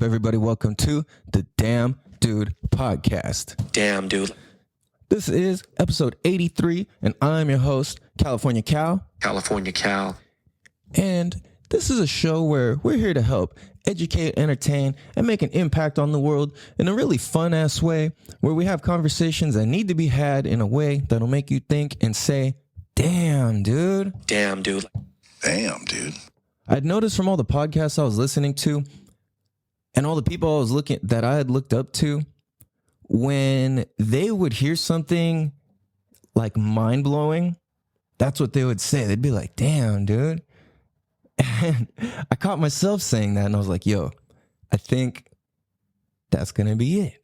up, everybody? Welcome to the Damn Dude Podcast. Damn, dude. This is episode 83, and I'm your host, California Cal. California Cal. And this is a show where we're here to help educate, entertain, and make an impact on the world in a really fun-ass way, where we have conversations that need to be had in a way that'll make you think and say, damn, dude. Damn, dude. Damn, dude. I'd noticed from all the podcasts I was listening to and all the people I had looked up to, when they would hear something like mind-blowing, that's what they would say. They'd be like, damn, dude. And I caught myself saying that, and I was like, yo, I think that's going to be it.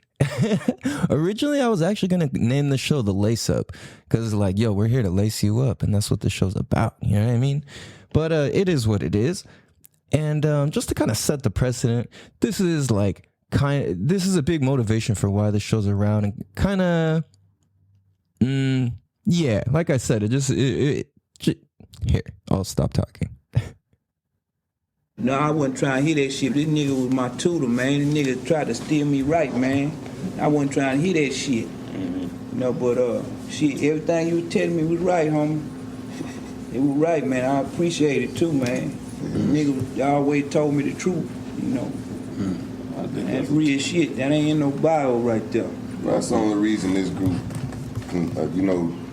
Originally, I was actually going to name the show The Lace Up, because it's like, yo, we're here to lace you up, and that's what the show's about. You know what I mean? But it is what it is. And just to kind of set the precedent, this is a big motivation for why the show's around, and kind of, yeah, like I said, here, I'll stop talking. No, I wasn't trying to hear that shit. This nigga was my tutor, man. This nigga tried to steer me right, man. I wasn't trying to hear that shit. Mm-hmm. No, but shit, everything you was telling me was right, homie. It was right, man. I appreciate it too, man. Mm-hmm. Nigga always told me the truth, you know. Mm-hmm. That's real shit. That ain't in no bio right there. That's the only reason this group,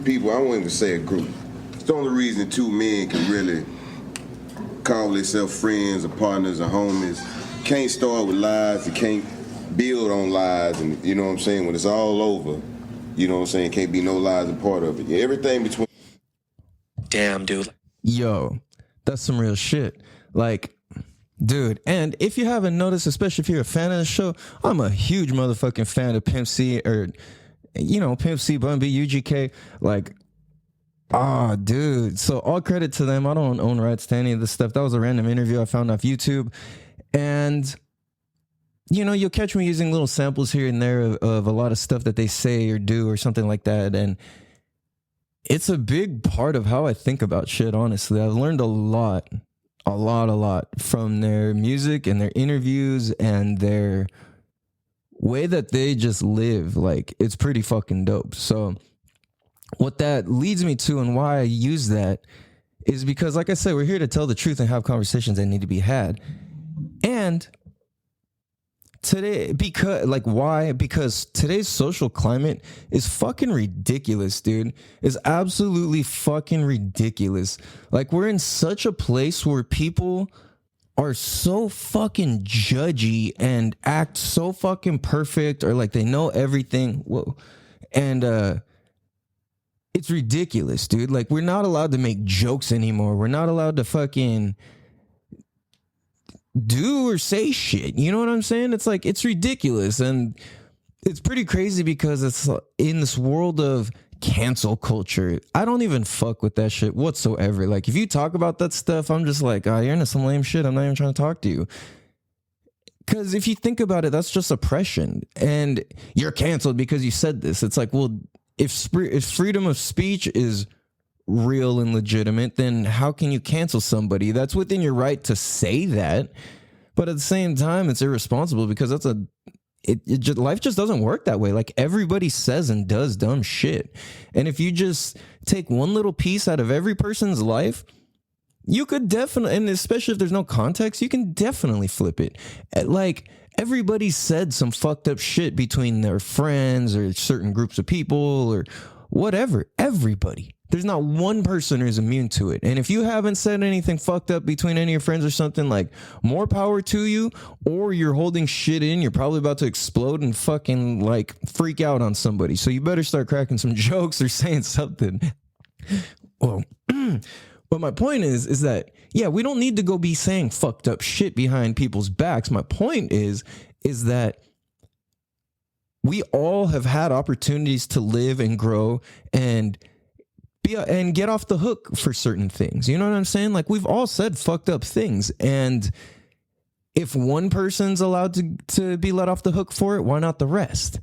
people, I won't even say a group. It's the only reason two men can really call themselves friends or partners or homies. Can't start with lies, you can't build on lies, and you know what I'm saying? When it's all over, you know what I'm saying? Can't be no lies a part of it. Yeah, everything between. Damn, dude. Yo, that's some real shit. Like, dude, and if you haven't noticed, especially if you're a fan of the show, I'm a huge motherfucking fan of Pimp C, or, Pimp C, Bun B, UGK. Like, dude. So all credit to them. I don't own rights to any of this stuff. That was a random interview I found off YouTube. And, you'll catch me using little samples here and there of a lot of stuff that they say or do or something like that. And it's a big part of how I think about shit, honestly. I've learned a lot from their music and their interviews and their way that they just live. Like, it's pretty fucking dope. So what that leads me to, and why I use that, is because, like I said, we're here to tell the truth and have conversations that need to be had. And today, because today's social climate is fucking ridiculous, dude. It's absolutely fucking ridiculous. Like, we're in such a place where people are so fucking judgy and act so fucking perfect, or like they know everything. Whoa. And it's ridiculous, dude. Like, we're not allowed to make jokes anymore. We're not allowed to fucking do or say shit. You know what I'm saying? It's like, it's ridiculous. And it's pretty crazy because it's in this world of cancel culture. I don't even fuck with that shit whatsoever. Like, if you talk about that stuff, I'm just like, you're into some lame shit. I'm not even trying to talk to you. Because if you think about it, that's just oppression. And you're canceled because you said this. It's like, well, if freedom of speech is real and legitimate, then how can you cancel somebody? That's within your right to say that, but at the same time, it's irresponsible, because life just doesn't work that way. Like, everybody says and does dumb shit, and if you just take one little piece out of every person's life, you could definitely, and especially if there's no context, you can definitely flip it. Like, everybody said some fucked up shit between their friends or certain groups of people or whatever. Everybody. There's not one person who's immune to it. And if you haven't said anything fucked up between any of your friends or something, like, more power to you, or you're holding shit in, you're probably about to explode and fucking like freak out on somebody. So you better start cracking some jokes or saying something. Well, but my point is that, yeah, we don't need to go be saying fucked up shit behind people's backs. My point is that we all have had opportunities to live and grow and get off the hook for certain things. You know what I'm saying? Like, we've all said fucked up things. And if one person's allowed to be let off the hook for it, why not the rest?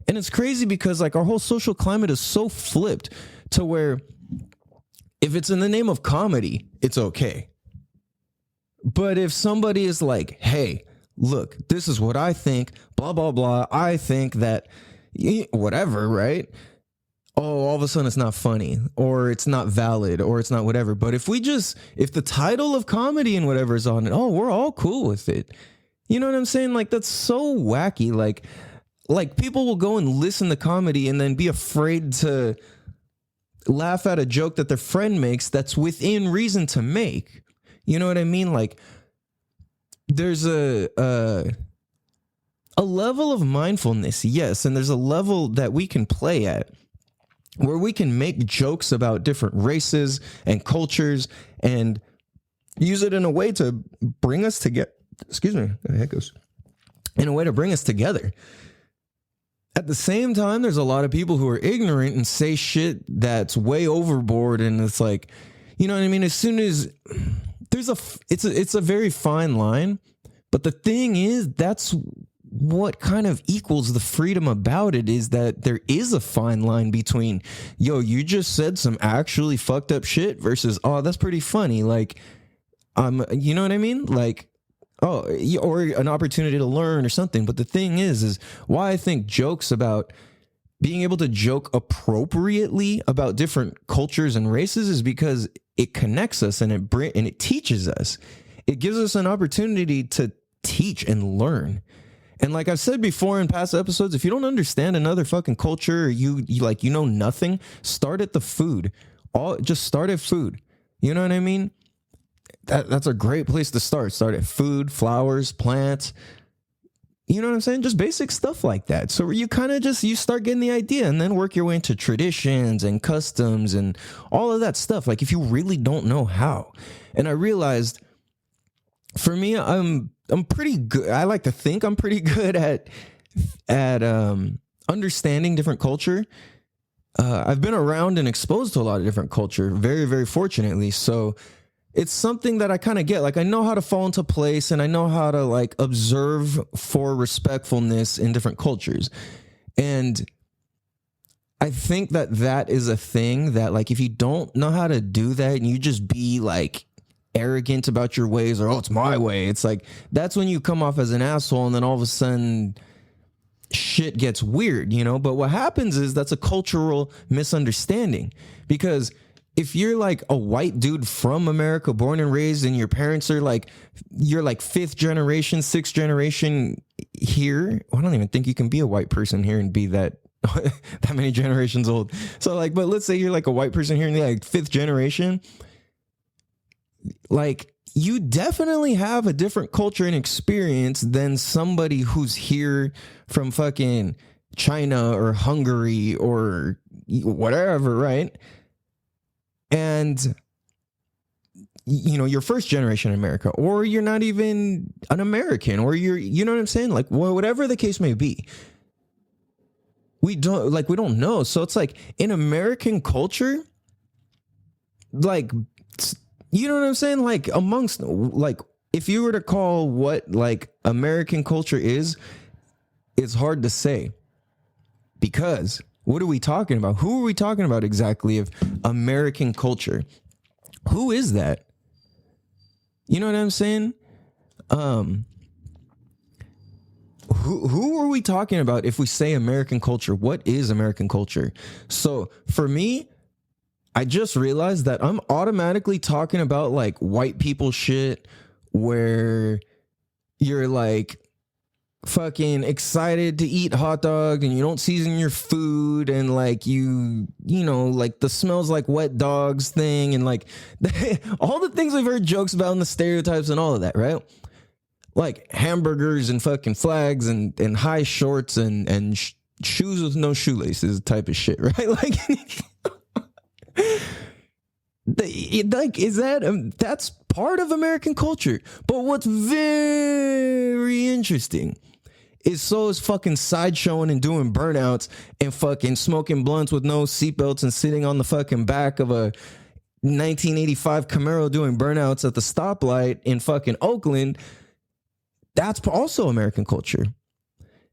And it's crazy because, like, our whole social climate is so flipped to where if it's in the name of comedy, it's okay. But if somebody is like, hey, look, this is what I think, blah, blah, blah. I think that whatever, right? Oh, all of a sudden it's not funny or it's not valid or it's not whatever. But if the title of comedy and whatever is on it, oh, we're all cool with it. You know what I'm saying? Like, that's so wacky. Like people will go and listen to comedy and then be afraid to laugh at a joke that their friend makes that's within reason to make. You know what I mean? Like, there's a level of mindfulness, yes, and there's a level that we can play at where we can make jokes about different races and cultures and use it in a way to bring us together. Excuse me, hiccups. In a way to bring us together. At the same time, there's a lot of people who are ignorant and say shit that's way overboard, and it's like, you know what I mean? As soon as it's a very fine line, but the thing is, that's what kind of equals the freedom about it, is that there is a fine line between, yo, you just said some actually fucked up shit versus, oh, that's pretty funny. Like, you know what I mean? Like, oh, or an opportunity to learn or something. But the thing is why I think jokes about being able to joke appropriately about different cultures and races is because it connects us and it teaches us. It gives us an opportunity to teach and learn. And like I've said before in past episodes, if you don't understand another fucking culture, or you know nothing, start at the food. Just start at food. You know what I mean? That's a great place to start. Start at food, flowers, plants. You know what I'm saying? Just basic stuff like that. So you kind of you start getting the idea and then work your way into traditions and customs and all of that stuff. Like, if you really don't know how. And I realized, for me, I'm pretty good. I like to think I'm pretty good at understanding different culture. I've been around and exposed to a lot of different culture, very, very fortunately. So it's something that I kind of get. Like, I know how to fall into place, and I know how to like observe for respectfulness in different cultures. And I think that is a thing that, like, if you don't know how to do that and you just be like arrogant about your ways, or, oh, it's my way, it's like, that's when you come off as an asshole, and then all of a sudden shit gets weird, you know? But what happens is that's a cultural misunderstanding, because if you're like a white dude from America, born and raised, and your parents are like, you're like 5th generation, 6th generation here. Well, I don't even think you can be a white person here and be that many generations old. So like, but let's say you're like a white person here and you're like 5th generation. Like, you definitely have a different culture and experience than somebody who's here from fucking China or Hungary or whatever, right? And, you know, you're 1st generation in America, or you're not even an American, or you know what I'm saying? Like, whatever the case may be, we don't know. So it's like, in American culture, like, you know what I'm saying? Like, amongst, like, if you were to call what like American culture is, it's hard to say, because what are we talking about? Who are we talking about exactly of American culture? Who is that? You know what I'm saying? Who are we talking about if we say American culture? What is American culture? So for me, I just realized that I'm automatically talking about like white people shit, where you're like fucking excited to eat hot dog and you don't season your food, and like you know, like the smells like wet dogs thing, and like all the things we've heard jokes about and the stereotypes and all of that, right? Like hamburgers and fucking flags and high shorts and shoes with no shoelaces type of shit, right? Like, is that that's part of American culture. But what's very interesting is fucking sideshowing and doing burnouts and fucking smoking blunts with no seatbelts and sitting on the fucking back of a 1985 Camaro doing burnouts at the stoplight in fucking Oakland. That's also American culture.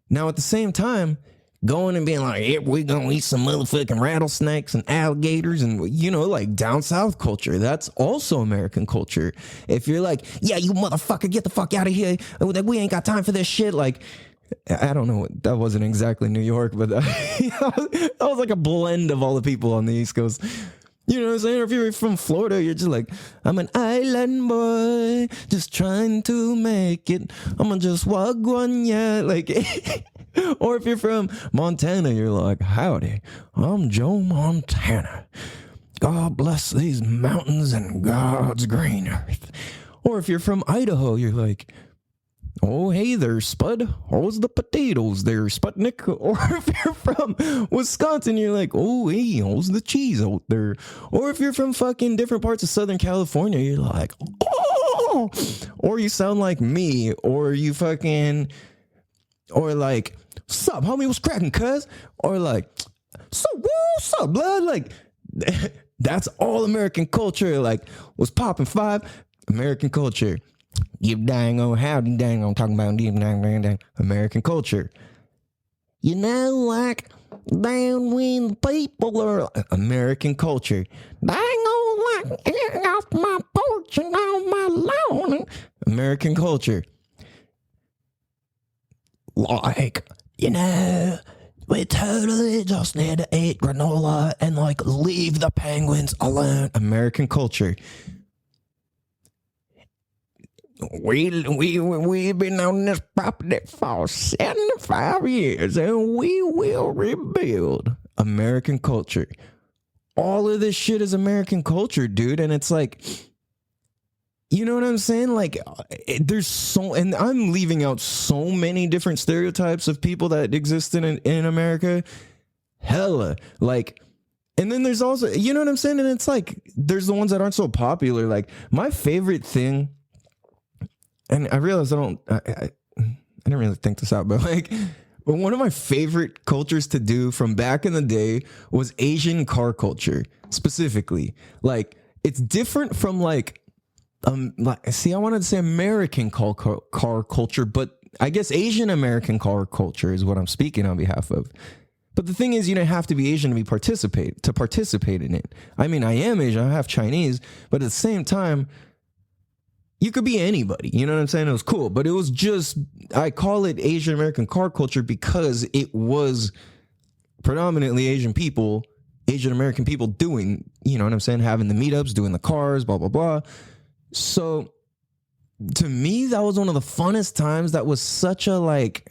Now, at the same time, going and being like, yeah, we're gonna eat some motherfucking rattlesnakes and alligators and, you know, like down south culture. That's also American culture. If you're like, yeah, you motherfucker, get the fuck out of here. We ain't got time for this shit. Like, I don't know. That wasn't exactly New York, but that was like a blend of all the people on the East Coast. You know what I'm saying? Or if you're from Florida, you're just like, I'm an island boy, just trying to make it. I'ma just walk one, yeah. Like, or if you're from Montana, you're like, howdy, I'm Joe Montana. God bless these mountains and God's green earth. Or if you're from Idaho, you're like, oh, hey there, Spud. How's the potatoes there, Sputnik? Or if you're from Wisconsin, you're like, oh, hey, how's the cheese out there? Or if you're from fucking different parts of Southern California, you're like, oh. Or you sound like me. Or you fucking, or like, sup, homie, what's cracking, cuz? Or like, so what's up, blood? Like, that's all American culture. Like, what's popping 5? American culture. You dang on howdy dang on talking about deep dang American culture. You know, like down when the people are American culture. Dang on like getting off my porch and on my lawn. American culture. Like, you know, we totally just need to eat granola and like leave the penguins alone. American culture. We've been on this property for 75 years and we will rebuild. American culture. All of this shit is American culture, dude. And it's like, you know what I'm saying? Like, there's so, and I'm leaving out so many different stereotypes of people that exist in America. Hella. Like, and then there's also, you know what I'm saying? And it's like, there's the ones that aren't so popular. Like, my favorite thing, and I realized I didn't really think this out, but like, one of my favorite cultures to do from back in the day was Asian car culture, specifically. Like, it's different from like see, I wanted to say American car culture, but I guess Asian American car culture is what I'm speaking on behalf of. But the thing is, you don't have to be Asian to participate in it. I mean, I am Asian, I'm half Chinese, but at the same time, you could be anybody, you know what I'm saying? It was cool, but it was just, I call it Asian American car culture because it was predominantly Asian American people doing, you know what I'm saying? Having the meetups, doing the cars, blah, blah, blah. So to me, that was one of the funnest times. That was such a like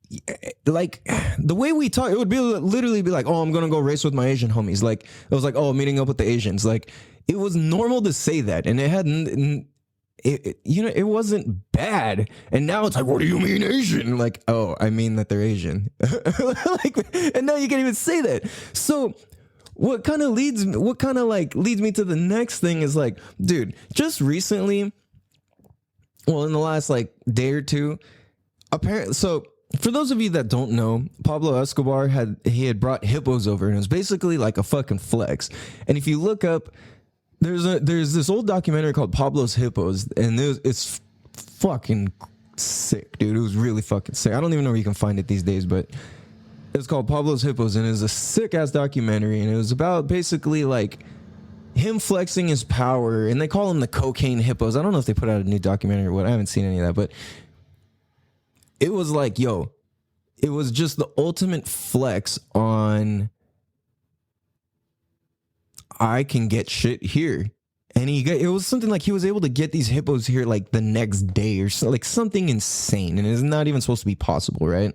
the way we talk, it would be literally be like, oh, I'm going to go race with my Asian homies. Like, it was like, oh, meeting up with the Asians. Like, it was normal to say that, and it hadn't, you know, it wasn't bad. And now it's like, what do you mean Asian? Like, oh, I mean that they're Asian. Like, and now you can't even say that. So what kind of leads me to the next thing is like, dude, just recently, well, in the last like day or two, apparently, so for those of you that don't know, Pablo Escobar had brought hippos over, and it was basically like a fucking flex. And if you look up, there's this old documentary called Pablos Hippos, and it's fucking sick, dude. It was really fucking sick. I don't even know where you can find it these days, but it's called Pablos Hippos, and it's a sick ass documentary, and it was about basically like him flexing his power, and they call him the cocaine hippos. I don't know if they put out a new documentary or what. I haven't seen any of that, but it was like, yo, it was just the ultimate flex on, I can get shit here. And it was something like he was able to get these hippos here like the next day or so, like something insane. And it's not even supposed to be possible, right?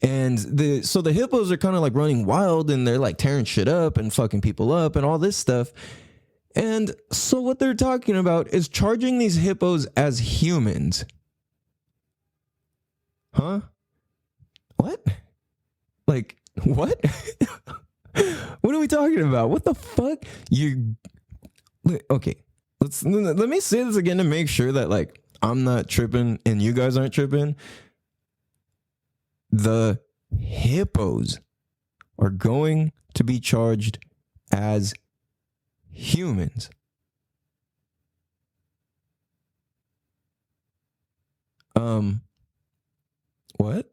And so the hippos are kind of like running wild, and they're like tearing shit up and fucking people up and all this stuff. And so what they're talking about is charging these hippos as humans. Huh? What? Like, what? What are we talking about? What the fuck? Okay, let me say this again to make sure that like I'm not tripping and you guys aren't tripping. The hippos are going to be charged as humans. What?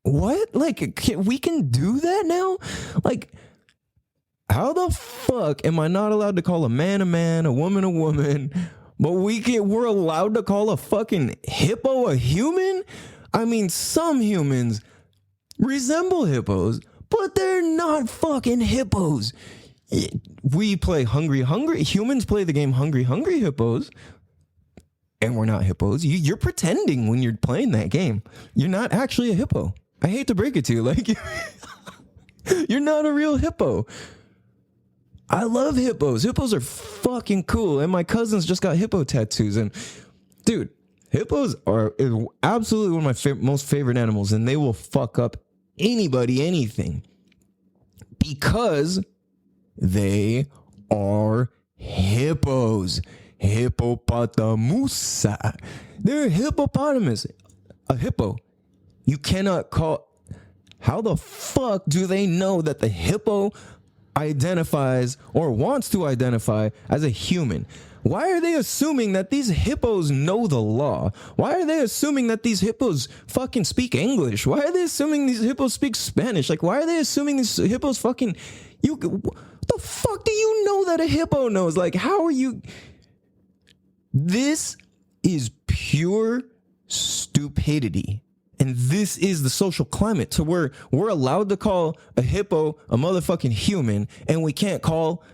What? Like, we can do that now? Like, how the fuck am I not allowed to call a man, a woman, but we're allowed to call a fucking hippo a human? I mean, some humans resemble hippos, but they're not fucking hippos. We play Hungry. Humans play the game Hungry Hippos, and we're not hippos. You're pretending when you're playing that game. You're not actually a hippo. I hate to break it to you. Like, you're not a real hippo. I love hippos. Hippos are fucking cool. And my cousins just got hippo tattoos. And dude, hippos are absolutely one of my most favorite animals. And they will fuck up anybody, anything. Because they are hippos. Hippopotamusa. They're hippopotamus. A hippo. You cannot call... How the fuck do they know that the hippo identifies or wants to identify as a human? Why are they assuming that these hippos know the law? Why are they assuming that these hippos fucking speak English? Why are they assuming these hippos speak Spanish? Like, why are they assuming these hippos fucking... What the fuck do you know that a hippo knows? Like, how are you... This is pure stupidity. And this is the social climate to where we're allowed to call a hippo a motherfucking human, and we can't call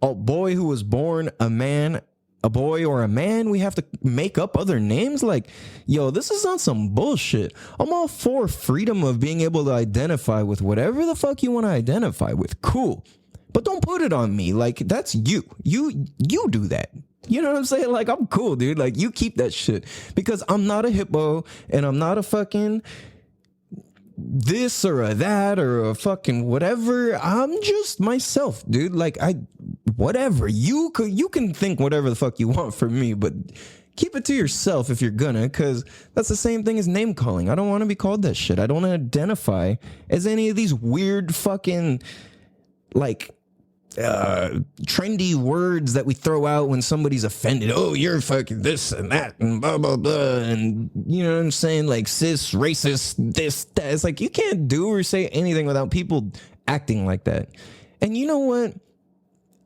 a boy who was born a man, a boy or a man. We have to make up other names. Like, yo, this is on some bullshit. I'm all for freedom of being able to identify with whatever the fuck you want to identify with. Cool. But don't put it on me. Like, that's you. You do that. You know what I'm saying? Like, I'm cool, dude. Like, you keep that shit. Because I'm not a hippo, and I'm not a fucking this or a that or a fucking whatever. I'm just myself, dude. Like, whatever. You can think whatever the fuck you want from me, but keep it to yourself if you're gonna, because that's the same thing as name calling. I don't want to be called that shit. I don't want to identify as any of these weird fucking, like, trendy words that we throw out when somebody's offended. Oh, you're fucking this and that and blah blah blah, and you know what I'm saying, like cis, racist, this, that. It's like you can't do or say anything without people acting like that. And you know what?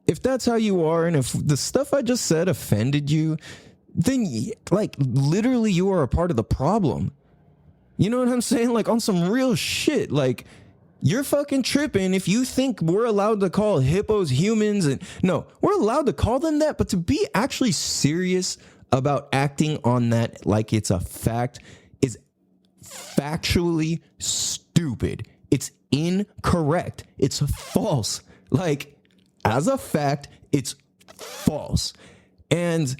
If that's how you are, and if the stuff I just said offended you, then like literally you are a part of the problem. You know what I'm saying? Like on some real shit. Like, you're fucking tripping if you think we're allowed to call hippos humans. And no, we're allowed to call them that, but to be actually serious about acting on that like it's a fact is factually stupid. It's incorrect. It's false. Like, as a fact, it's false. And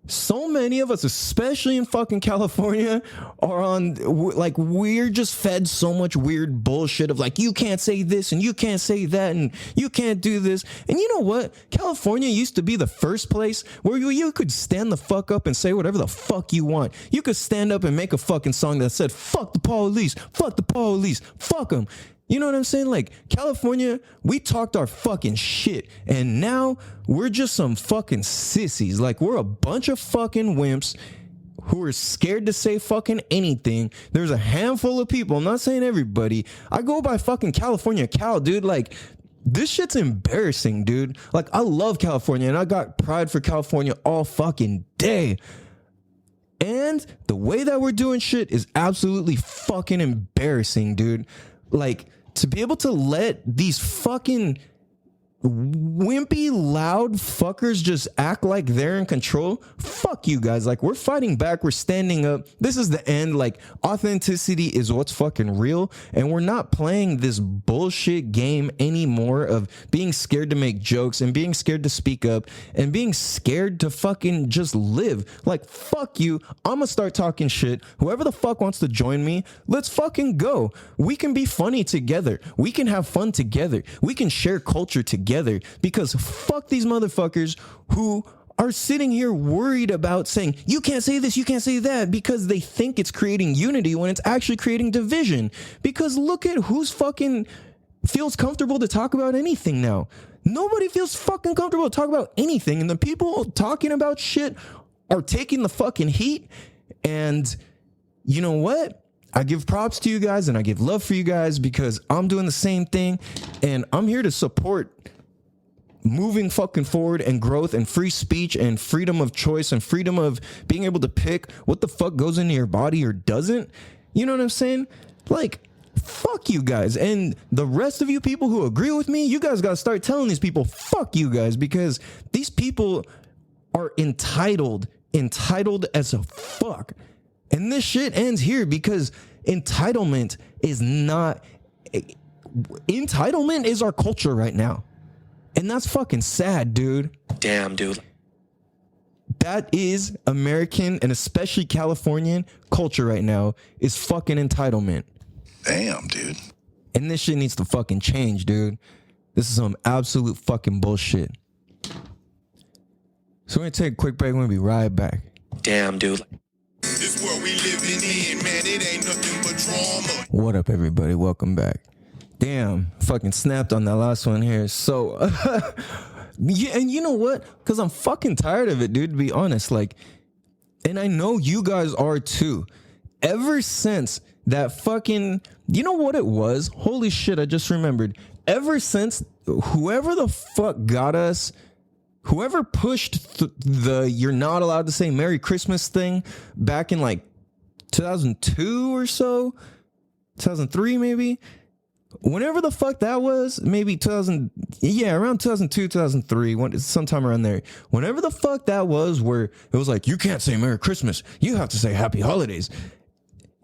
so many of us, especially in fucking California, are on, like, we're just fed so much weird bullshit of like, you can't say this and you can't say that and you can't do this. And you know what? California used to be the first place where you could stand the fuck up and say whatever the fuck you want. You could stand up and make a fucking song that said, fuck the police, fuck them. You know what I'm saying? Like, California, we talked our fucking shit, and now we're just some fucking sissies. Like, we're a bunch of fucking wimps who are scared to say fucking anything. There's a handful of people, I'm not saying everybody. I go by fucking California Cal, dude. Like, this shit's embarrassing, dude. Like, I love California, and I got pride for California all fucking day. And the way that we're doing shit is absolutely fucking embarrassing, dude. Like, to be able to let these fucking wimpy, loud fuckers just act like they're in control. Fuck you guys. Like, we're fighting back. We're standing up. This is the end. Like, authenticity is what's fucking real. And we're not playing this bullshit game anymore of being scared to make jokes and being scared to speak up and being scared to fucking just live. Like, fuck you. I'm gonna start talking shit. Whoever the fuck wants to join me, let's fucking go. We can be funny together. We can have fun together. We can share culture together. Because fuck these motherfuckers who are sitting here worried about saying, you can't say this, you can't say that, because they think it's creating unity when it's actually creating division. Because look at who's fucking feels comfortable to talk about anything now. Nobody feels fucking comfortable to talk about anything. And the people talking about shit are taking the fucking heat. And you know what? I give props to you guys and I give love for you guys because I'm doing the same thing and I'm here to support moving fucking forward and growth and free speech and freedom of choice and freedom of being able to pick what the fuck goes into your body or doesn't. You know what I'm saying? Like, fuck you guys. And the rest of you people who agree with me, you guys got to start telling these people, fuck you guys, because these people are entitled as a fuck. And this shit ends here because entitlement is our culture right now. And that's fucking sad, dude. Damn, dude. That is American and especially Californian culture right now is fucking entitlement. Damn, dude. And this shit needs to fucking change, dude. This is some absolute fucking bullshit. So we're gonna take a quick break. We're gonna be right back. Damn, dude. This world we living in, man, it ain't nothing but drama. What up, everybody? Welcome back. Damn, fucking snapped on that last one here. So, yeah, and you know what? Because I'm fucking tired of it, dude, to be honest. Like, and I know you guys are too. Ever since that fucking, you know what it was? Holy shit, I just remembered. Ever since whoever the fuck got us, whoever pushed the you're not allowed to say Merry Christmas thing back in like 2002 or so, 2003 maybe, whenever the fuck that was, maybe 2000, yeah, around 2002, 2003, sometime around there, whenever the fuck that was, where it was like, you can't say Merry Christmas, you have to say Happy Holidays.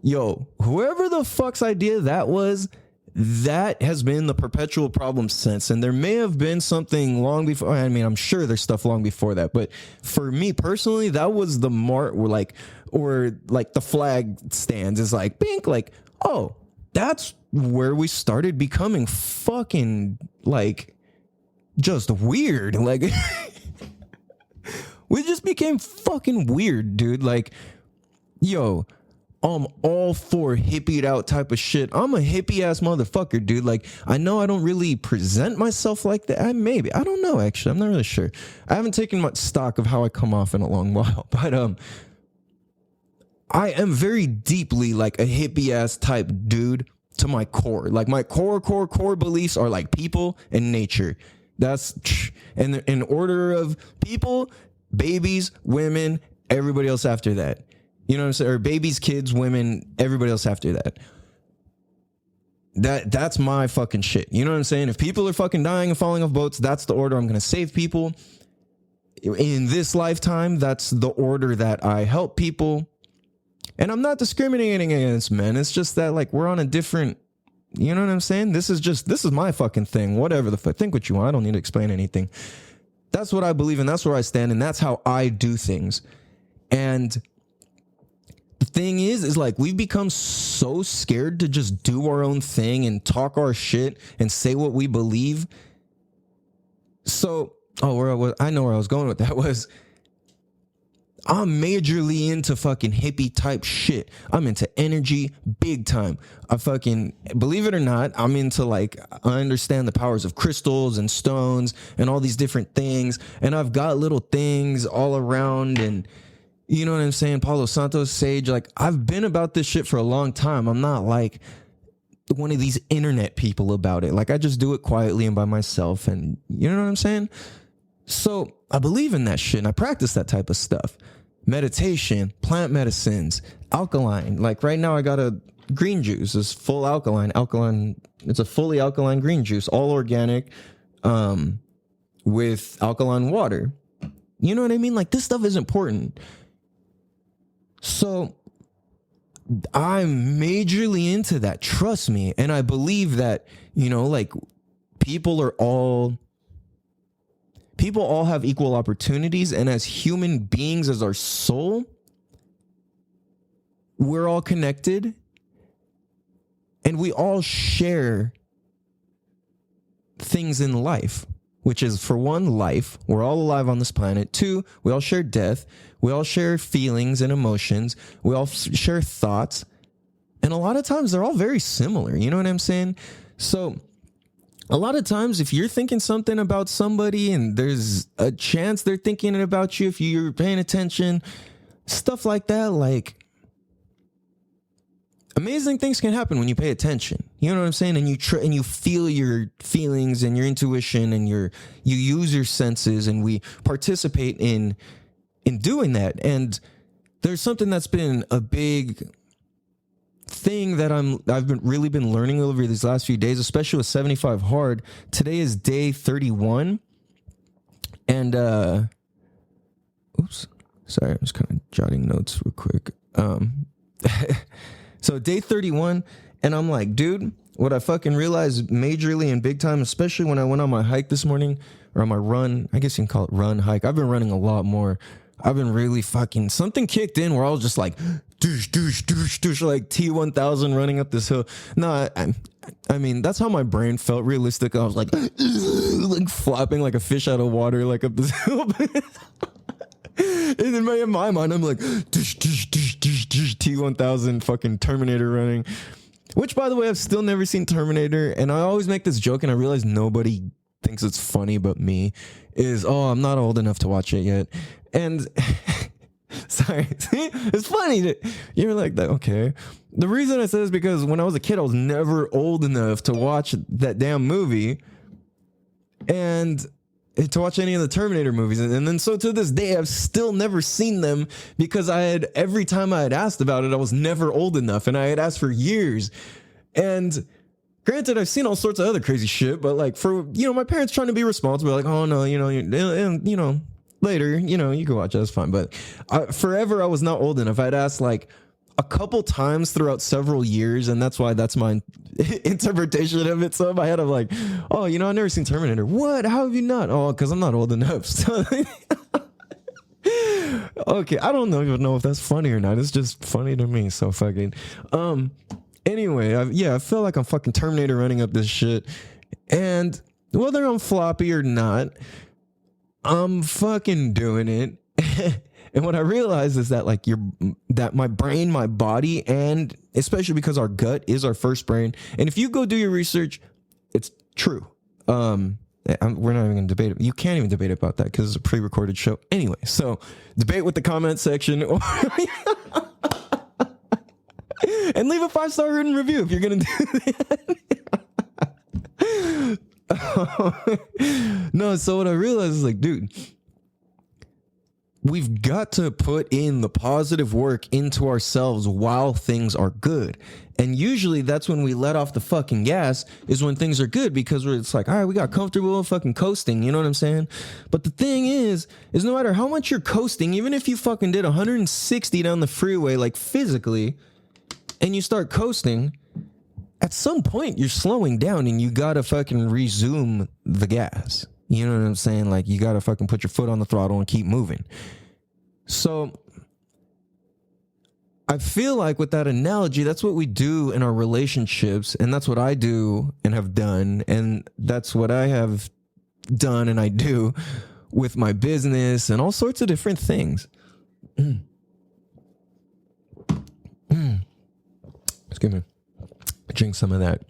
Yo, whoever the fuck's idea that was, that has been the perpetual problem since. And there may have been something long before. I mean, I'm sure there's stuff long before that. But for me personally, that was the mark where or the flag stands is like, pink, like, oh, that's where we started becoming fucking like just weird. Like, we just became fucking weird, dude. Like, yo, I'm all for hippied out type of shit. I'm a hippie ass motherfucker, dude. Like, I know I don't really present myself like that. I don't know, actually. I'm not really sure. I haven't taken much stock of how I come off in a long while, but I am very deeply like a hippie ass type dude to my core. Like, my core beliefs are like people and nature. That's in order of people, babies, women, everybody else after that. You know what I'm saying? Or babies, kids, women, everybody else after that. That's my fucking shit. You know what I'm saying? If people are fucking dying and falling off boats, that's the order I'm going to save people. In this lifetime, that's the order that I help people. And I'm not discriminating against men. It's just that, like, we're on a different, you know what I'm saying? This is my fucking thing. Whatever the fuck. Think what you want. I don't need to explain anything. That's what I believe in. That's where I stand. And that's how I do things. And the thing is like, we've become so scared to just do our own thing and talk our shit and say what we believe. So, I know where I was going with that was, I'm majorly into fucking hippie type shit. I'm into energy big time. I fucking, believe it or not, I'm into like, I understand the powers of crystals and stones and all these different things. And I've got little things all around and, you know what I'm saying? Palo Santo, sage. Like, I've been about this shit for a long time. I'm not like one of these internet people about it. Like, I just do it quietly and by myself. And you know what I'm saying? So I believe in that shit and I practice that type of stuff. Meditation, plant medicines, alkaline. Like right now I got a green juice. It's full alkaline. It's a fully alkaline green juice, all organic, with alkaline water. You know what I mean? Like, this stuff is important. So I'm majorly into that, trust me. And I believe that, you know, like, people all have equal opportunities. And as human beings, as our soul, we're all connected. And we all share things in life, which is, for one, life. We're all alive on this planet. Two, we all share death. We all share feelings and emotions. We all share thoughts. And a lot of times they're all very similar. You know what I'm saying? So a lot of times if you're thinking something about somebody and there's a chance they're thinking it about you, if you're paying attention, stuff like that, like, amazing things can happen when you pay attention. You know what I'm saying? And you feel your feelings and your intuition, and you use your senses, and we participate in doing that. And there's something that's been a big thing that I've really been learning over these last few days, especially with 75 Hard. Today is day 31. And oops. Sorry, I'm just kind of jotting notes real quick. So day 31, and I'm like, dude, what I fucking realized majorly and big time, especially when I went on my hike this morning, or on my run, I guess you can call it run, hike. I've been running a lot more. I've been really fucking, something kicked in where I was just like, douche, douche, douche, douche, like T1000 running up this hill. No, I mean, that's how my brain felt realistic. I was like flopping like a fish out of water, like up this hill. And in my mind, I'm like, dish, dish, dish, dish, dish, T1000 fucking Terminator running. Which, by the way, I've still never seen Terminator. And I always make this joke, and I realize nobody thinks it's funny but me, is, oh, I'm not old enough to watch it yet. And, sorry, it's funny that you're like that, okay. The reason I say this is because when I was a kid, I was never old enough to watch that damn movie. And to watch any of the Terminator movies. And then so to this day, I've still never seen them because every time I had asked about it, I was never old enough. And I had asked for years. And granted, I've seen all sorts of other crazy shit, but like for, my parents trying to be responsible, like, oh no, later, you can watch it, that's fine. But forever, I was not old enough. I'd asked like a couple times throughout several years, and that's why that's my interpretation of it. So in my head, I'm like, oh, I've never seen Terminator. What? How have you not? Oh, because I'm not old enough. So okay, I don't even know if that's funny or not. It's just funny to me. So fucking anyway, I feel like I'm fucking Terminator running up this shit, and whether I'm floppy or not, I'm fucking doing it. And what I realized is that like that my brain, my body, and especially because our gut is our first brain. And if you go do your research, it's true. We're not even going to debate it. You can't even debate about that because it's a pre-recorded show. Anyway, so debate with the comment section and leave a 5-star written review if you're going to do that. No, so what I realized is like, dude, we've got to put in the positive work into ourselves while things are good. And usually that's when we let off the fucking gas, is when things are good, because it's like, all right, we got comfortable fucking coasting. You know what I'm saying? But the thing is no matter how much you're coasting, even if you fucking did 160 down the freeway, like physically, and you start coasting, at some point you're slowing down and you gotta fucking resume the gas. You know what I'm saying? Like, you got to fucking put your foot on the throttle and keep moving. So I feel like with that analogy, that's what we do in our relationships. And that's what I do and have done. And that's what I have done and I do with my business and all sorts of different things. Excuse me. Drink some of that.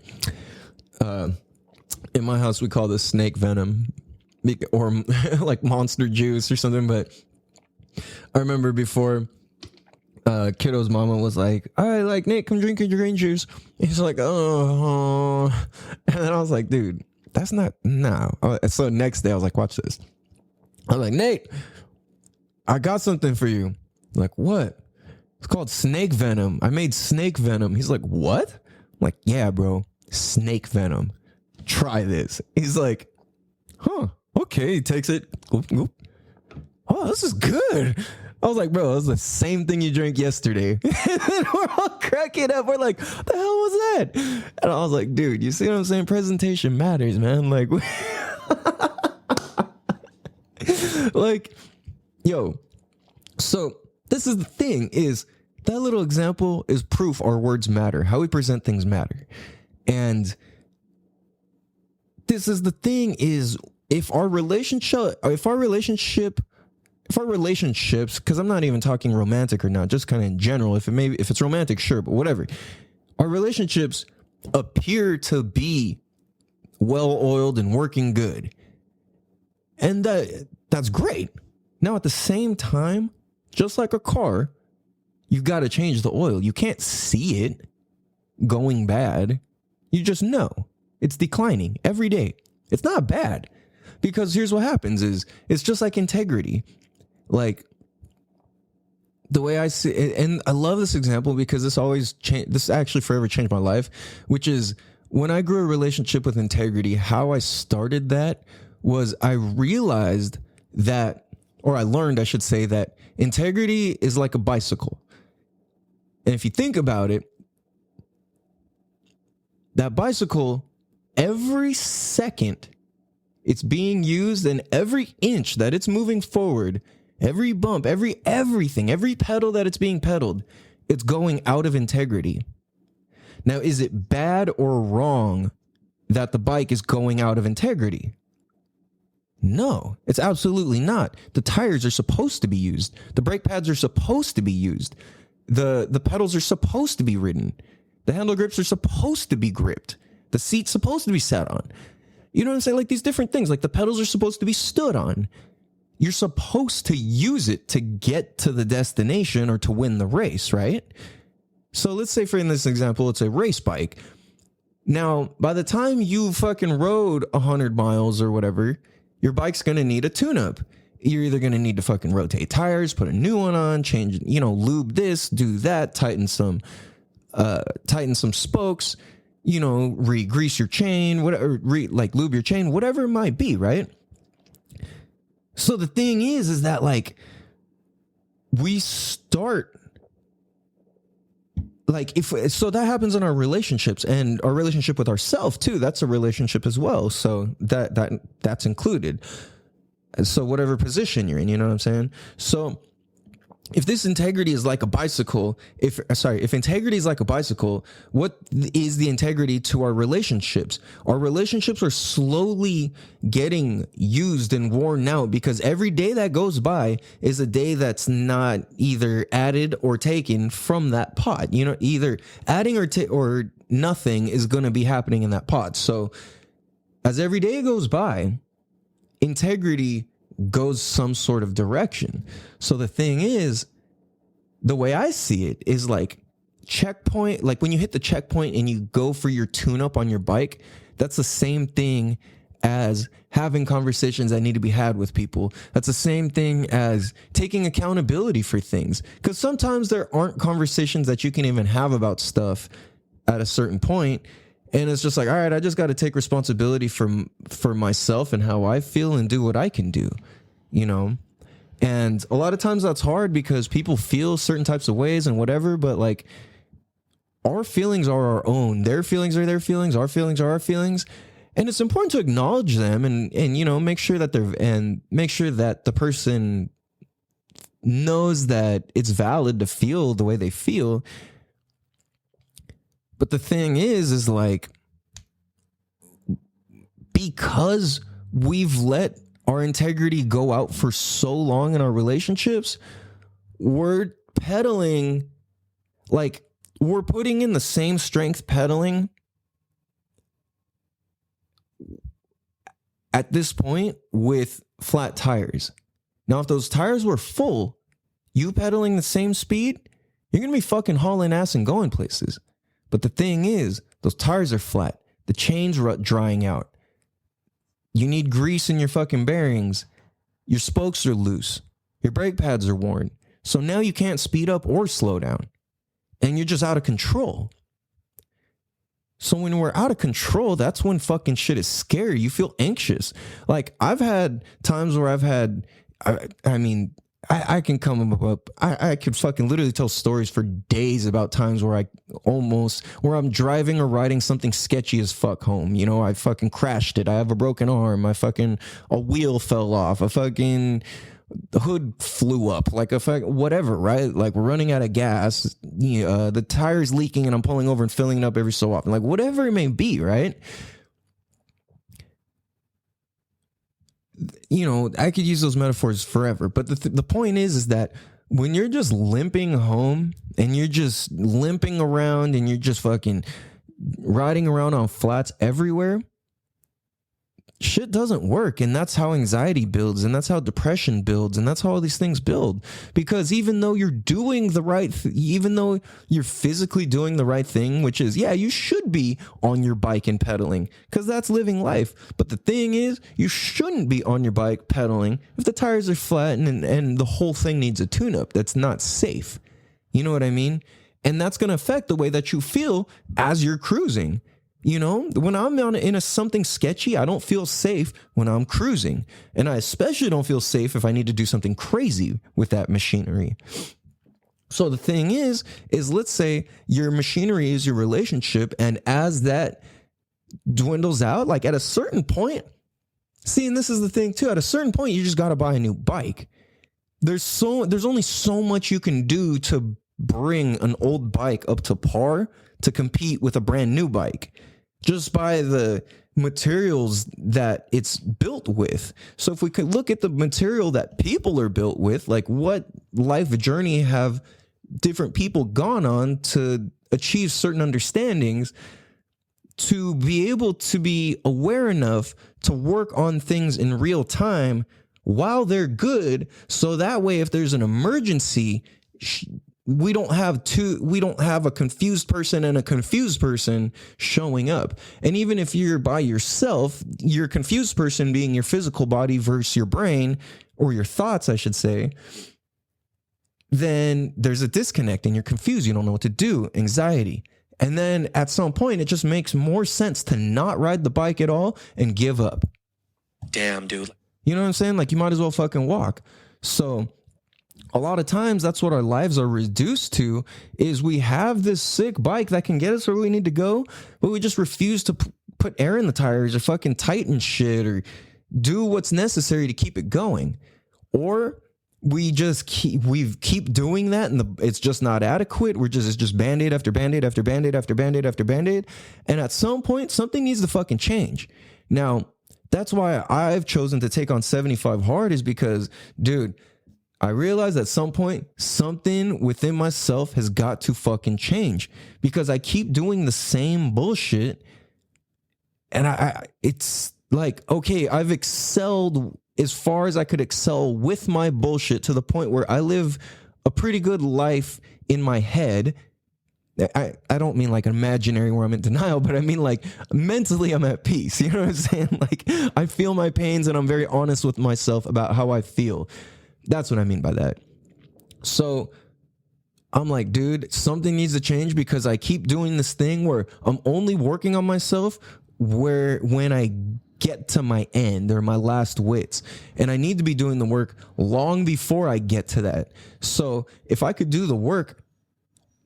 In my house, we call this snake venom. Or like monster juice or something. But I remember before Kiddo's mama was like, all right, like, Nate, come drink your green juice. And he's like, oh. And then I was like, dude, that's not, no. So next day I was like, watch this. I was like, Nate, I got something for you. Like, what? It's called snake venom. I made snake venom. He's like, what? I'm like, yeah, bro, snake venom. Try this. He's like, huh. Okay, he takes it. Oop, oop. Oh, this is good. I was like, bro, that's the same thing you drank yesterday. And then we're all cracking up. We're like, what the hell was that? And I was like, dude, you see what I'm saying? Presentation matters, man. Like, like, yo. So this is the thing, is that little example is proof our words matter. How we present things matter. And this is the thing, is if our relationships, because I'm not even talking romantic or not, just kind of in general, if it's romantic, sure, but whatever. Our relationships appear to be well-oiled and working good. And that's great. Now, at the same time, just like a car, you've got to change the oil. You can't see it. going bad. You just know it's declining every day. It's not bad, because here's what happens is it's just like integrity. Like, the way I see it, and I love this example because this actually forever changed my life, which is when I grew a relationship with integrity. How I started that was I realized that, or I learned, I should say, that integrity is like a bicycle. And if you think about it, that bicycle, every second it's being used and every inch that it's moving forward, every bump, everything, every pedal that it's being pedaled, it's going out of integrity. Now, is it bad or wrong that the bike is going out of integrity? No, it's absolutely not. The tires are supposed to be used. The brake pads are supposed to be used. The pedals are supposed to be ridden. The handle grips are supposed to be gripped. The seat's supposed to be sat on. You know what I'm saying? Like these different things, like the pedals are supposed to be stood on. You're supposed to use it to get to the destination or to win the race, right? So let's say, for in this example, it's a race bike. Now, by the time you fucking rode 100 miles or whatever, your bike's going to need a tune-up. You're either going to need to fucking rotate tires, put a new one on, change, lube this, do that, tighten some spokes, re-grease your chain, whatever, lube your chain, whatever it might be, right? So the thing is that like we start like so that happens in our relationships and our relationship with ourselves too. That's a relationship as well. So that's included. So whatever position you're in, you know what I'm saying? So if this integrity is like a bicycle, if integrity is like a bicycle, what is the integrity to our relationships? Our relationships are slowly getting used and worn out because every day that goes by is a day that's not either added or taken from that pot. Either adding or nothing is going to be happening in that pot. So as every day goes by, integrity goes some sort of direction. So the thing is, the way I see it is like checkpoint, like when you hit the checkpoint and you go for your tune-up on your bike, that's the same thing as having conversations that need to be had with people. That's the same thing as taking accountability for things. Because sometimes there aren't conversations that you can even have about stuff at a certain point. And it's just like, all right, I just got to take responsibility for myself and how I feel and do what I can do, And a lot of times that's hard because people feel certain types of ways and whatever, but like our feelings are our own. Their feelings are their feelings. Our feelings are our feelings. And it's important to acknowledge them and make sure that the person knows that it's valid to feel the way they feel. But the thing is like, because we've let our integrity go out for so long in our relationships, we're pedaling, like we're putting in the same strength pedaling at this point with flat tires. Now, if those tires were full, you pedaling the same speed, you're going to be fucking hauling ass and going places. But the thing is, those tires are flat. The chain's drying out. You need grease in your fucking bearings. Your spokes are loose. Your brake pads are worn. So now you can't speed up or slow down. And you're just out of control. So when we're out of control, that's when fucking shit is scary. You feel anxious. Like I've had times where I can come up. I could fucking literally tell stories for days about times where I'm driving or riding something sketchy as fuck home. I fucking crashed it. I have a broken arm. A wheel fell off. The hood flew up. Like whatever, right? Like we're running out of gas. The tire's leaking and I'm pulling over and filling it up every so often. Like whatever it may be, right? I could use those metaphors forever, but the point is that when you're just limping home and you're just limping around and you're just fucking riding around on flats everywhere, shit doesn't work. And that's how anxiety builds, and that's how depression builds, and that's how all these things build. Because even though you're doing the right even though you're physically doing the right thing, which is, yeah, you should be on your bike and pedaling, because that's living life. But the thing is, you shouldn't be on your bike pedaling if the tires are flat and the whole thing needs a tune-up. That's not safe. You know what I mean? And that's going to affect the way that you feel as you're cruising. You know, when I'm in something sketchy, I don't feel safe when I'm cruising. And I especially don't feel safe if I need to do something crazy with that machinery. So the thing is let's say your machinery is your relationship. And as that dwindles out, like at a certain point, see, and this is the thing too, at a certain point, you just got to buy a new bike. There's only so much you can do to bring an old bike up to par to compete with a brand new bike, just by the materials that it's built with. So if we could look at the material that people are built with, like what life journey have different people gone on to achieve certain understandings, to be able to be aware enough to work on things in real time while they're good. So that way, if there's an emergency, we don't have a confused person and a confused person showing up. And even if you're by yourself, your confused person being your physical body versus your brain, or your thoughts, I should say, then there's a disconnect and you're confused. You don't know what to do, anxiety. And then at some point, it just makes more sense to not ride the bike at all and give up. Damn, dude. You know what I'm saying? Like, you might as well fucking walk. So a lot of times that's what our lives are reduced to, is we have this sick bike that can get us where we need to go, but we just refuse to put air in the tires or fucking tighten shit or do what's necessary to keep it going. Or we just keep doing that and it's just not adequate. It's just Band-Aid after Band-Aid after Band-Aid after Band-Aid after Band-Aid. And at some point, something needs to fucking change. Now, that's why I've chosen to take on 75 hard, is because, dude, I realized at some point something within myself has got to fucking change, because I keep doing the same bullshit. And it's like, okay, I've excelled as far as I could excel with my bullshit, to the point where I live a pretty good life in my head. I don't mean like an imaginary where I'm in denial, but I mean like mentally I'm at peace. You know what I'm saying? Like, I feel my pains and I'm very honest with myself about how I feel. That's what I mean by that. So I'm like, dude, something needs to change, because I keep doing this thing where I'm only working on myself when I get to my end or my last wits. And I need to be doing the work long before I get to that. So if I could do the work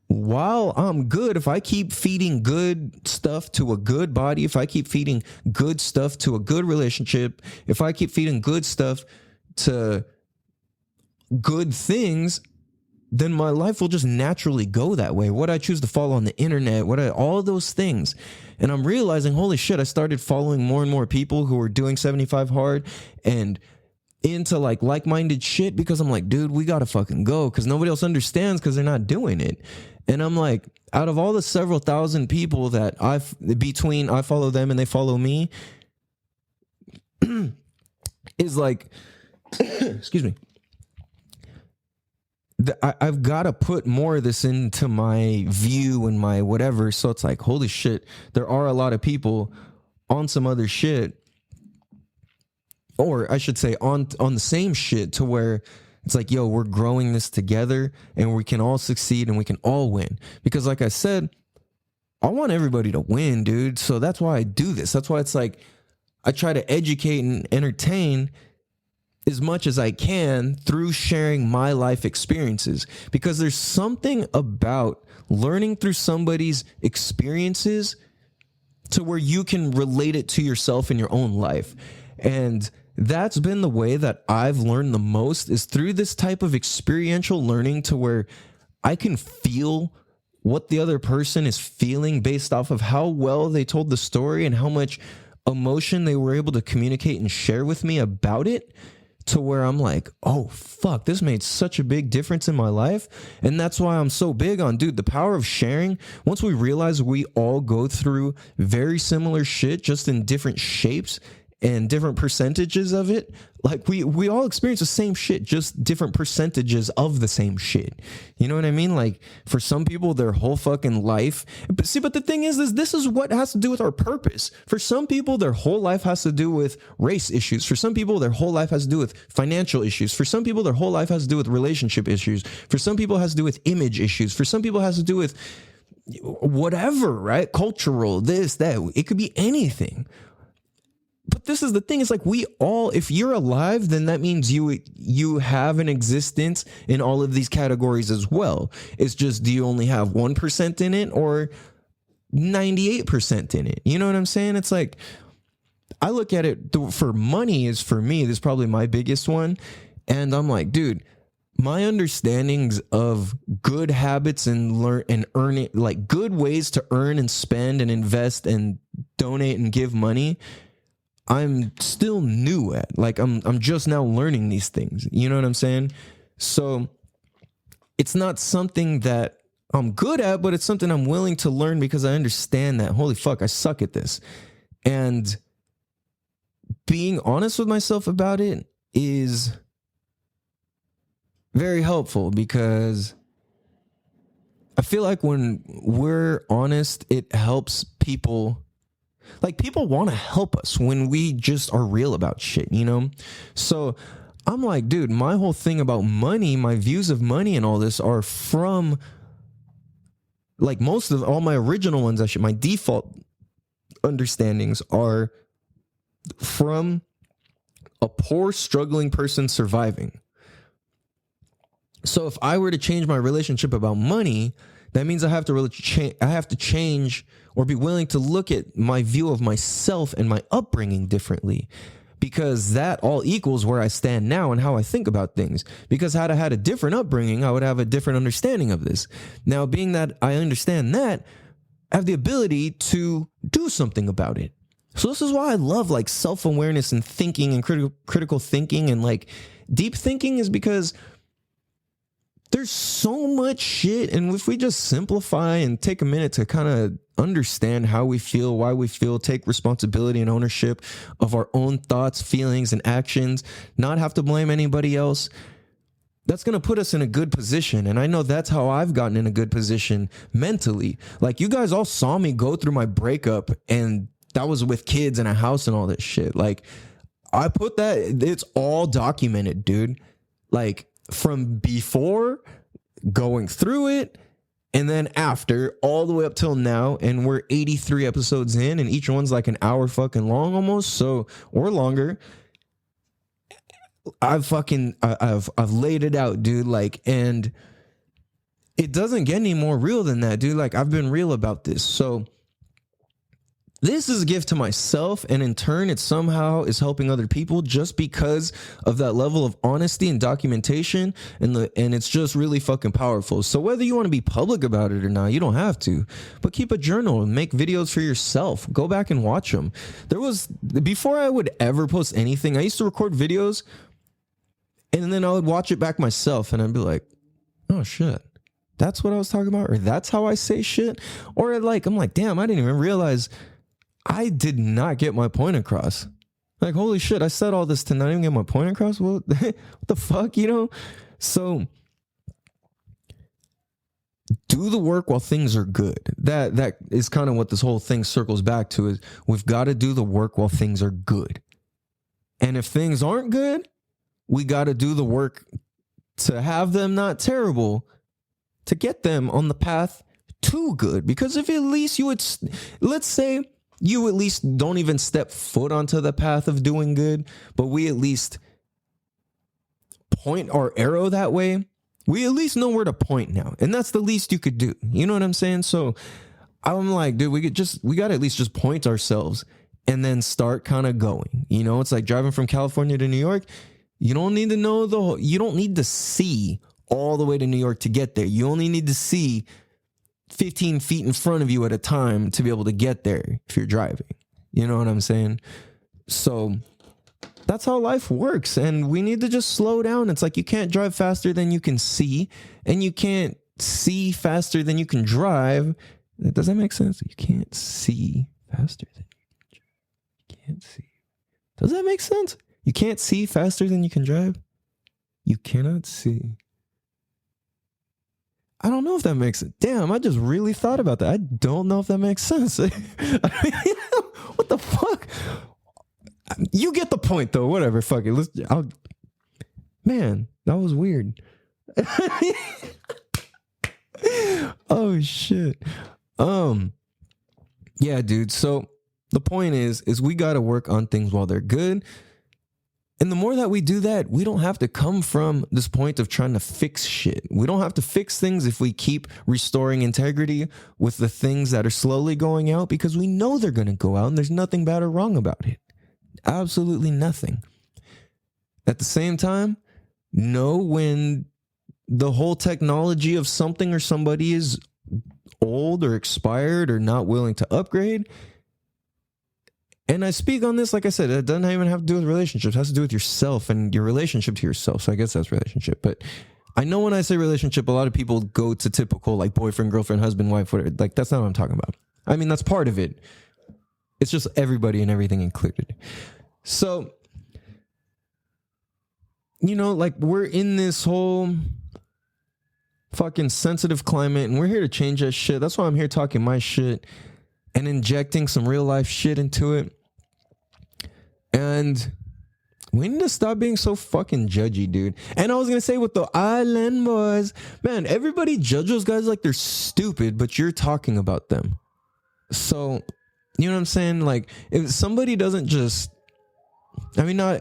while I'm good, if I keep feeding good stuff to a good body, if I keep feeding good stuff to a good relationship, if I keep feeding good stuff to good things, then my life will just naturally go that way. What I choose to follow on the internet, all of those things. And I'm realizing, holy shit, I started following more and more people who are doing 75 hard and into like-minded shit, because I'm like, dude, we gotta fucking go, because nobody else understands, because they're not doing it. And I'm like, out of all the several thousand people that I follow them and they follow me, is like, excuse me, I've got to put more of this into my view and my whatever. So it's like, holy shit, there are a lot of people on some other shit, or I should say on the same shit, to where it's like, yo, we're growing this together and we can all succeed and we can all win. Because like I said, I want everybody to win, dude. So that's why I do this. That's why it's like, I try to educate and entertain as much as I can through sharing my life experiences, because there's something about learning through somebody's experiences to where you can relate it to yourself in your own life. And that's been the way that I've learned the most, is through this type of experiential learning, to where I can feel what the other person is feeling based off of how well they told the story and how much emotion they were able to communicate and share with me about it, to where I'm like, oh, fuck, this made such a big difference in my life. And that's why I'm so big on, dude, the power of sharing. Once we realize we all go through very similar shit, just in different shapes and different percentages of it. Like we all experience the same shit, just different percentages of the same shit. You know what I mean? Like for some people, their whole fucking life. But the thing is this is what has to do with our purpose. For some people, their whole life has to do with race issues. For some people, their whole life has to do with financial issues. For some people, their whole life has to do with relationship issues. For some people, it has to do with image issues. For some people, it has to do with whatever, right? Cultural, this, that. It could be anything. But this is the thing. It's like we all, if you're alive, then that means you have an existence in all of these categories as well. It's just, do you only have 1% in it or 98% in it? You know what I'm saying? It's like, I look at it for money is for me, this is probably my biggest one. And I'm like, dude, my understandings of good habits and learn and earning, like good ways to earn and spend and invest and donate and give money, I'm still new at. Like I'm just now learning these things. You know what I'm saying? So it's not something that I'm good at, but it's something I'm willing to learn because I understand that, holy fuck, I suck at this. And being honest with myself about it is very helpful because I feel like when we're honest, it helps people. Like people want to help us when we just are real about shit, you know? So I'm like, dude, my whole thing about money, my views of money and all this are from like most of all my original ones, actually, my default understandings are from a poor, struggling person surviving. So if I were to change my relationship about money, that means I have to really I have to change or be willing to look at my view of myself and my upbringing differently, because that all equals where I stand now and how I think about things. Because had I had a different upbringing, I would have a different understanding of this. Now, being that I understand that, I have the ability to do something about it. So this is why I love like self-awareness and thinking and critical thinking and like deep thinking, is because there's so much shit. And if we just simplify and take a minute to kind of understand how we feel, why we feel, take responsibility and ownership of our own thoughts, feelings, and actions, not have to blame anybody else, that's going to put us in a good position. And I know that's how I've gotten in a good position mentally. Like you guys all saw me go through my breakup, and that was with kids and a house and all this shit. Like I put that, it's all documented, dude. Like from before, going through it, and then after, all the way up till now. And we're 83 episodes in, and each one's like an hour fucking long almost, so, or longer. I've laid it out, dude. Like, and it doesn't get any more real than that, dude. Like I've been real about this. So this is a gift to myself, and in turn, it somehow is helping other people just because of that level of honesty and documentation, and it's just really fucking powerful. So whether you want to be public about it or not, you don't have to, but keep a journal and make videos for yourself. Go back and watch them. Before I would ever post anything, I used to record videos, and then I would watch it back myself, and I'd be like, oh shit, that's what I was talking about, or that's how I say shit, or like I'm like, damn, I didn't even realize I did not get my point across. Like, holy shit, I said all this to not even get my point across? What the fuck, you know? So do the work while things are good. That is kind of what this whole thing circles back to, is we've got to do the work while things are good. And if things aren't good, we got to do the work to have them not terrible, to get them on the path to good. Because if at least you would, let's say, you at least don't even step foot onto the path of doing good, but we at least point our arrow that way, we at least know where to point now. And that's the least you could do. You know what I'm saying? So I'm like, dude, we got to at least just point ourselves and then start kind of going. You know, it's like driving from California to New York. You don't need to know you don't need to see all the way to New York to get there. You only need to see 15 feet in front of you at a time to be able to get there if you're driving. You know what I'm saying? So that's how life works. And we need to just slow down. It's like you can't drive faster than you can see, and you can't see faster than you can drive. Does that make sense? You can't see faster than you can drive. You can't see. Does that make sense? You can't see faster than you can drive. You cannot see. I don't know if that makes it. Damn, I just really thought about that. I don't know if that makes sense. What the fuck? You get the point, though. Whatever. Fuck it. Man, that was weird. Oh shit. Yeah, dude. So the point is we got to work on things while they're good. And the more that we do that, we don't have to come from this point of trying to fix shit. We don't have to fix things if we keep restoring integrity with the things that are slowly going out, because we know they're going to go out and there's nothing bad or wrong about it. Absolutely nothing. At the same time, know when the whole technology of something or somebody is old or expired or not willing to upgrade. And I speak on this, like I said, it doesn't even have to do with relationships. It has to do with yourself and your relationship to yourself. So I guess that's relationship. But I know when I say relationship, a lot of people go to typical like boyfriend, girlfriend, husband, wife, whatever. Like that's not what I'm talking about. I mean, that's part of it. It's just everybody and everything included. So, you know, like we're in this whole fucking sensitive climate and we're here to change that shit. That's why I'm here talking my shit and injecting some real life shit into it. And we need to stop being so fucking judgy, dude. And I was going to say with the Island Boys, man, everybody judge those guys like they're stupid, but you're talking about them. So, you know what I'm saying? Like, if somebody doesn't just, I mean, I'll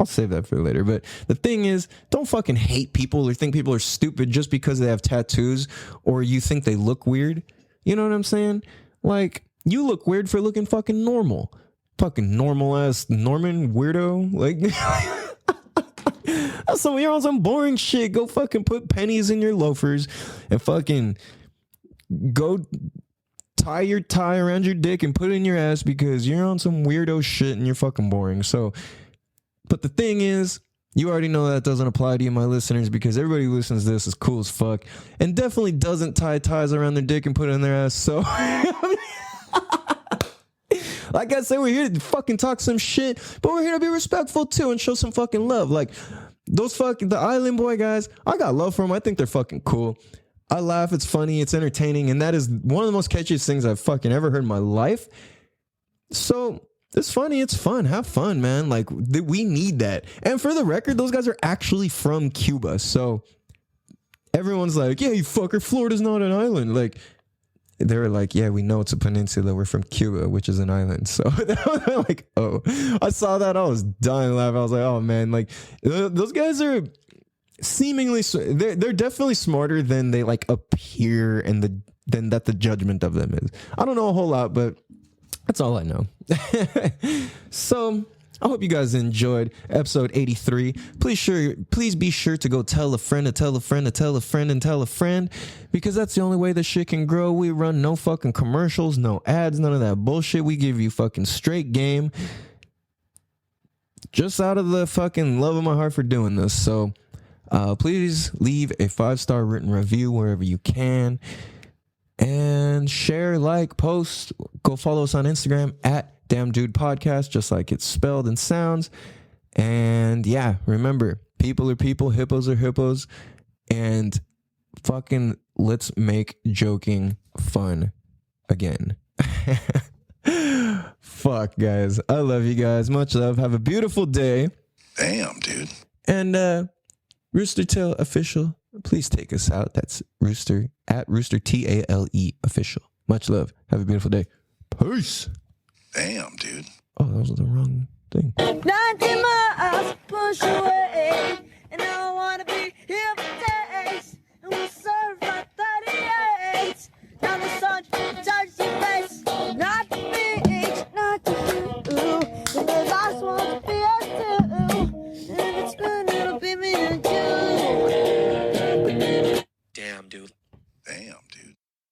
save that for later. But the thing is, don't fucking hate people or think people are stupid just because they have tattoos or you think they look weird. You know what I'm saying? Like, you look weird for looking fucking normal. Fucking normal ass Norman weirdo. Like, you're on some boring shit. Go fucking put pennies in your loafers and fucking go tie your tie around your dick and put it in your ass because you're on some weirdo shit and you're fucking boring. So, but the thing is, you already know that doesn't apply to you, my listeners, because everybody who listens to this is cool as fuck and definitely doesn't tie ties around their dick and put it in their ass. So, like I said, we're here to fucking talk some shit, but we're here to be respectful too and show some fucking love. Like the Island Boy guys, I got love for them. I think they're fucking cool. I laugh. It's funny. It's entertaining. And that is one of the most catchiest things I've fucking ever heard in my life. So it's funny. It's fun. Have fun, man. Like we need that. And for the record, those guys are actually from Cuba. So everyone's like, yeah, you fucker, Florida's not an island. Like they were like, yeah, we know it's a peninsula. We're from Cuba, which is an island. So they're like, oh, I saw that. I was dying laughing. I was like, oh man, like those guys are seemingly, they're definitely smarter than they like appear and than that the judgment of them is. I don't know a whole lot, but that's all I know. So I hope you guys enjoyed episode 83. Please be sure to go tell a friend to tell a friend to tell a friend and tell a friend, because that's the only way this shit can grow. We run no fucking commercials, no ads, none of that bullshit. We give you fucking straight game just out of the fucking love of my heart for doing this. So please leave a 5-star written review wherever you can. And share, like, post. Go follow us on Instagram at Damn Dude Podcast, just like it's spelled and sounds. And yeah, remember, people are people, hippos are hippos. And fucking let's make joking fun again. Fuck, guys. I love you guys. Much love. Have a beautiful day. Damn, dude. And Rooster Tail Official, please take us out. That's Rooster at Rooster TALE Official. Much love. Have a beautiful day. Peace. Damn, dude. Oh, that was the wrong thing. 90 miles push away.